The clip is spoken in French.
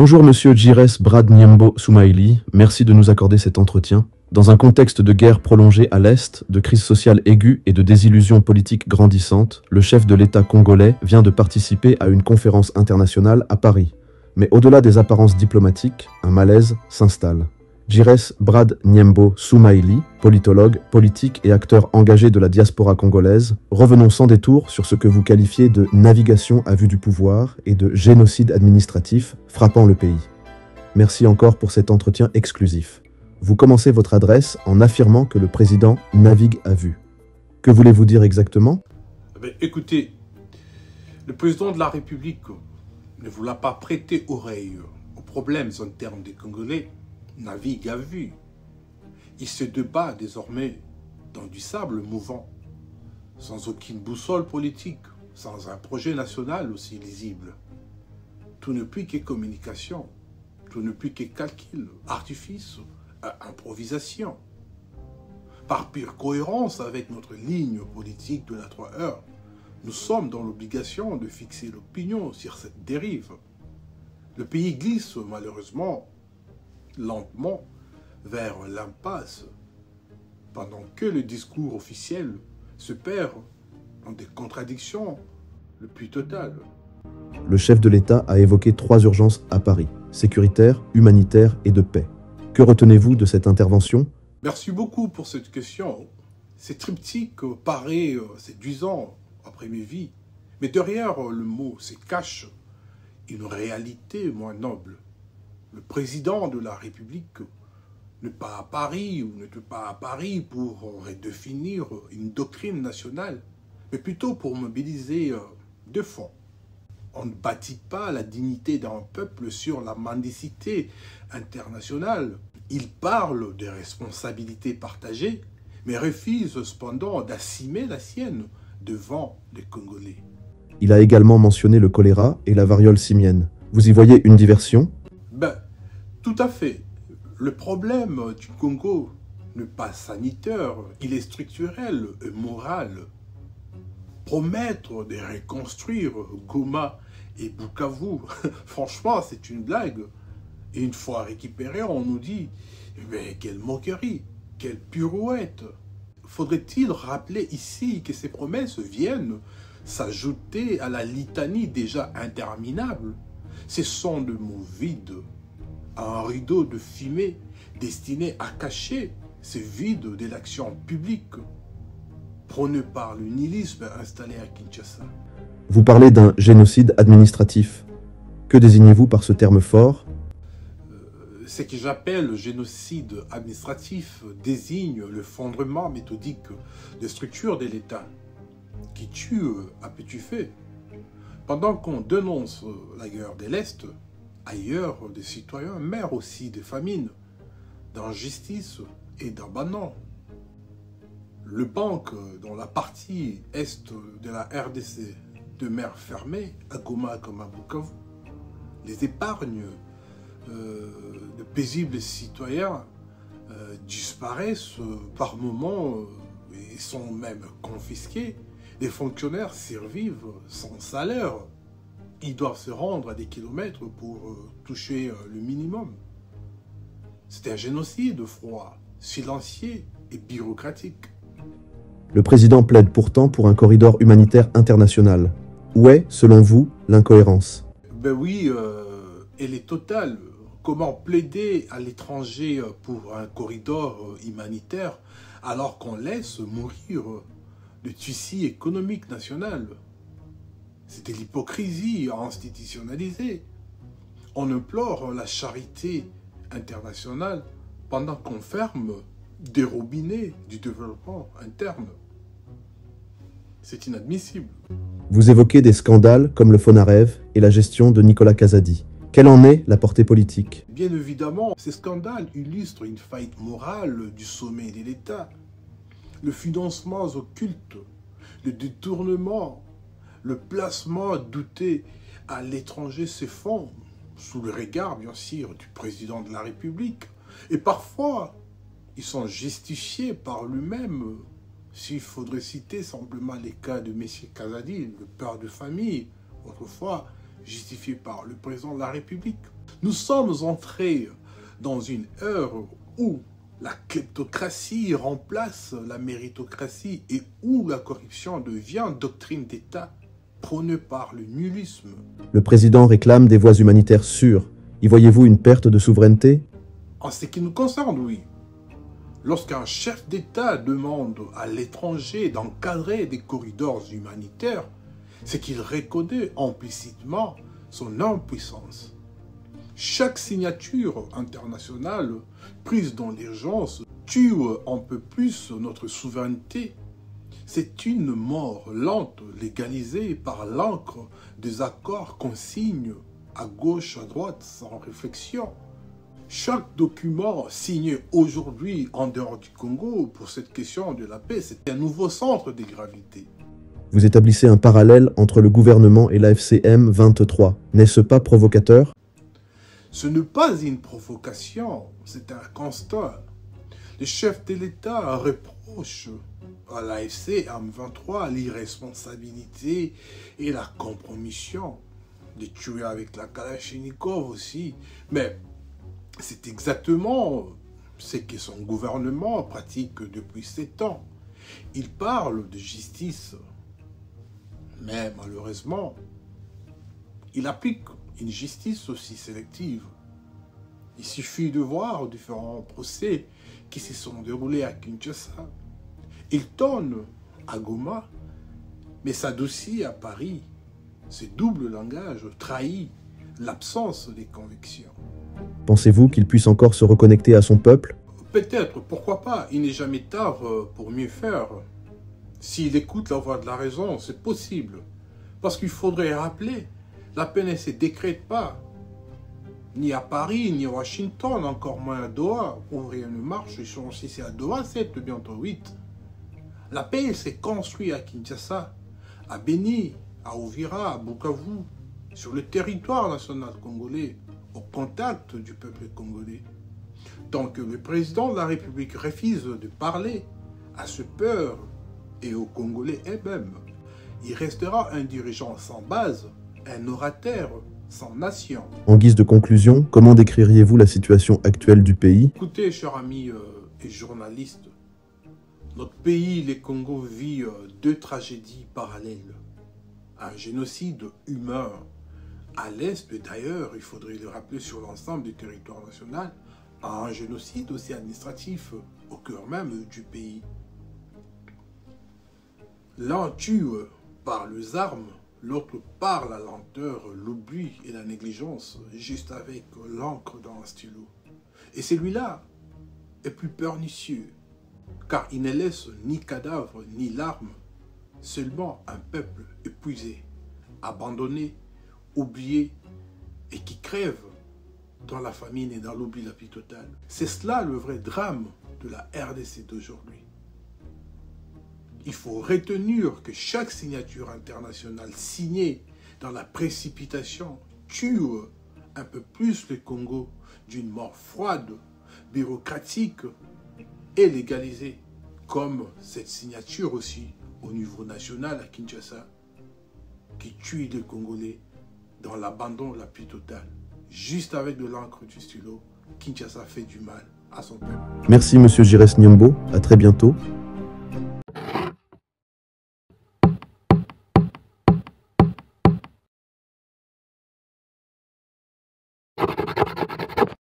Bonjour Monsieur Jires Brad Nyembo Soumaïli, merci de nous accorder cet entretien. Dans un contexte de guerre prolongée à l'Est, de crise sociale aiguë et de désillusion politique grandissante, le chef de l'État congolais vient de participer à une conférence internationale à Paris. Mais au-delà des apparences diplomatiques, un malaise s'installe. Jires Brad Nyembo Soumaïli, politologue, politique et acteur engagé de la diaspora congolaise, revenons sans détour sur ce que vous qualifiez de navigation à vue du pouvoir et de génocide administratif frappant le pays. Merci encore pour cet entretien exclusif. Vous commencez votre adresse en affirmant que le président navigue à vue. Que voulez-vous dire exactement? Écoutez, le président de la République ne voulait pas prêter oreille aux problèmes internes des Congolais, navigue à vue. Il se débat désormais dans du sable mouvant, sans aucune boussole politique, sans un projet national aussi lisible. Tout ne plus que communication, tout ne plus que calcul, artifice, improvisation. Par pure cohérence avec notre ligne politique de la 3 heures, nous sommes dans l'obligation de fixer l'opinion sur cette dérive. Le pays glisse malheureusement lentement vers l'impasse, pendant que le discours officiel se perd dans des contradictions le plus totales. Le chef de l'État a évoqué 3 urgences à Paris, sécuritaire, humanitaire et de paix. Que retenez-vous de cette intervention? Merci beaucoup pour cette question. Ce triptyque paraît séduisant à première vue, mais derrière le mot se cache une réalité moins noble. Le président de la République n'est pas à Paris ou n'était pas à Paris pour redéfinir une doctrine nationale, mais plutôt pour mobiliser deux fonds. On ne bâtit pas la dignité d'un peuple sur la mendicité internationale. Il parle des responsabilités partagées, mais refuse cependant d'assumer la sienne devant les Congolais. Il a également mentionné le choléra et la variole simienne. Vous y voyez une diversion? Tout à fait. Le problème du Congo n'est pas sanitaire, il est structurel et moral. Promettre de reconstruire Goma et Bukavu, franchement, c'est une blague. Et une fois récupéré, on nous dit, mais quelle moquerie, quelle pirouette. Faudrait-il rappeler ici que ces promesses viennent s'ajouter à la litanie déjà interminable? Ce sont de mots vides, un rideau de fumée destiné à cacher ce vide de l'action publique, prôné par le nihilisme installé à Kinshasa. Vous parlez d'un génocide administratif. Que désignez-vous par ce terme fort? Ce que j'appelle génocide administratif désigne le fondement méthodique des structures de l'État qui tue à petit feu. Pendant qu'on dénonce la guerre de l'Est, ailleurs, des citoyens meurent aussi de famine, d'injustice et d'abandon. Le banque dans la partie est de la RDC demeure fermée, à Goma comme à Bukavu. Les épargnes de paisibles citoyens disparaissent par moments et sont même confisqués. Les fonctionnaires survivent sans salaire. Ils doivent se rendre à des kilomètres pour toucher le minimum. C'est un génocide froid, silencieux et bureaucratique. Le président plaide pourtant pour un corridor humanitaire international. Où est, selon vous, l'incohérence? Oui, elle est totale. Comment plaider à l'étranger pour un corridor humanitaire alors qu'on laisse mourir le tissu économique national? C'est de l'hypocrisie institutionnalisée. On implore la charité internationale pendant qu'on ferme des robinets du développement interne. C'est inadmissible. Vous évoquez des scandales comme le Fonarev et la gestion de Nicolas Kazadi. Quelle en est la portée politique? Bien évidemment, ces scandales illustrent une faillite morale du sommet de l'État. Le financement occulte, le détournement, le placement douté à l'étranger se font sous le regard, bien sûr, du président de la République. Et parfois, ils sont justifiés par lui-même. S'il faudrait citer simplement les cas de M. Kazadi, le père de famille, autrefois justifié par le président de la République. Nous sommes entrés dans une ère où la kleptocratie remplace la méritocratie et où la corruption devient doctrine d'État prônée par le nullisme. Le président réclame des voies humanitaires sûres. Y voyez-vous une perte de souveraineté? En ce qui nous concerne, oui. Lorsqu'un chef d'État demande à l'étranger d'encadrer des corridors humanitaires, c'est qu'il reconnaît implicitement son impuissance. Chaque signature internationale prise dans l'urgence tue un peu plus notre souveraineté. C'est une mort lente légalisée par l'encre des accords qu'on signe à gauche, à droite, sans réflexion. Chaque document signé aujourd'hui en dehors du Congo pour cette question de la paix, c'est un nouveau centre de gravité. Vous établissez un parallèle entre le gouvernement et l'AFC M23. N'est-ce pas provocateur? Ce n'est pas une provocation, c'est un constat. Le chef de l'État reproche à l'AFC M23 l'irresponsabilité et la compromission de tuer avec la Kalachnikov aussi. Mais c'est exactement ce que son gouvernement pratique depuis 7 ans. Il parle de justice, mais malheureusement, il applique une justice aussi sélective. Il suffit de voir différents procès qui se sont déroulés à Kinshasa. Il tonne à Goma, mais s'adoucit à Paris. Ce double langage trahit l'absence des convictions. Pensez-vous qu'il puisse encore se reconnecter à son peuple? Peut-être, pourquoi pas. Il n'est jamais tard pour mieux faire. S'il écoute la voix de la raison, c'est possible. Parce qu'il faudrait rappeler, la paix ne se décrète pas. Ni à Paris, ni à Washington, encore moins à Doha, où rien ne marche. Ils sont aussi à Doha, 7, bientôt 8. La paix s'est construite à Kinshasa, à Beni, à Uvira, à Bukavu, sur le territoire national congolais, au contact du peuple congolais. Tant que le président de la République refuse de parler à ce peuple et aux Congolais eux-mêmes, il restera un dirigeant sans base, un orateur sans nation. En guise de conclusion, comment décririez-vous la situation actuelle du pays? Écoutez, chers amis et journalistes, notre pays, le Congo, vit 2 tragédies parallèles. Un génocide humain à l'est, d'ailleurs, il faudrait le rappeler sur l'ensemble du territoire national, un génocide aussi administratif au cœur même du pays. L'un tue par les armes, l'autre par la lenteur, l'oubli et la négligence, juste avec l'encre dans un stylo. Et celui-là est plus pernicieux, car il ne laisse ni cadavre ni larmes, seulement un peuple épuisé, abandonné, oublié et qui crève dans la famine et dans l'oubli la plus totale. C'est cela le vrai drame de la RDC d'aujourd'hui. Il faut retenir que chaque signature internationale signée dans la précipitation tue un peu plus le Congo d'une mort froide, bureaucratique et légalisée, comme cette signature aussi au niveau national à Kinshasa, qui tue les Congolais dans l'abandon la plus totale. Juste avec de l'encre du stylo, Kinshasa fait du mal à son peuple. Merci Monsieur Giresse Nyambo, à très bientôt.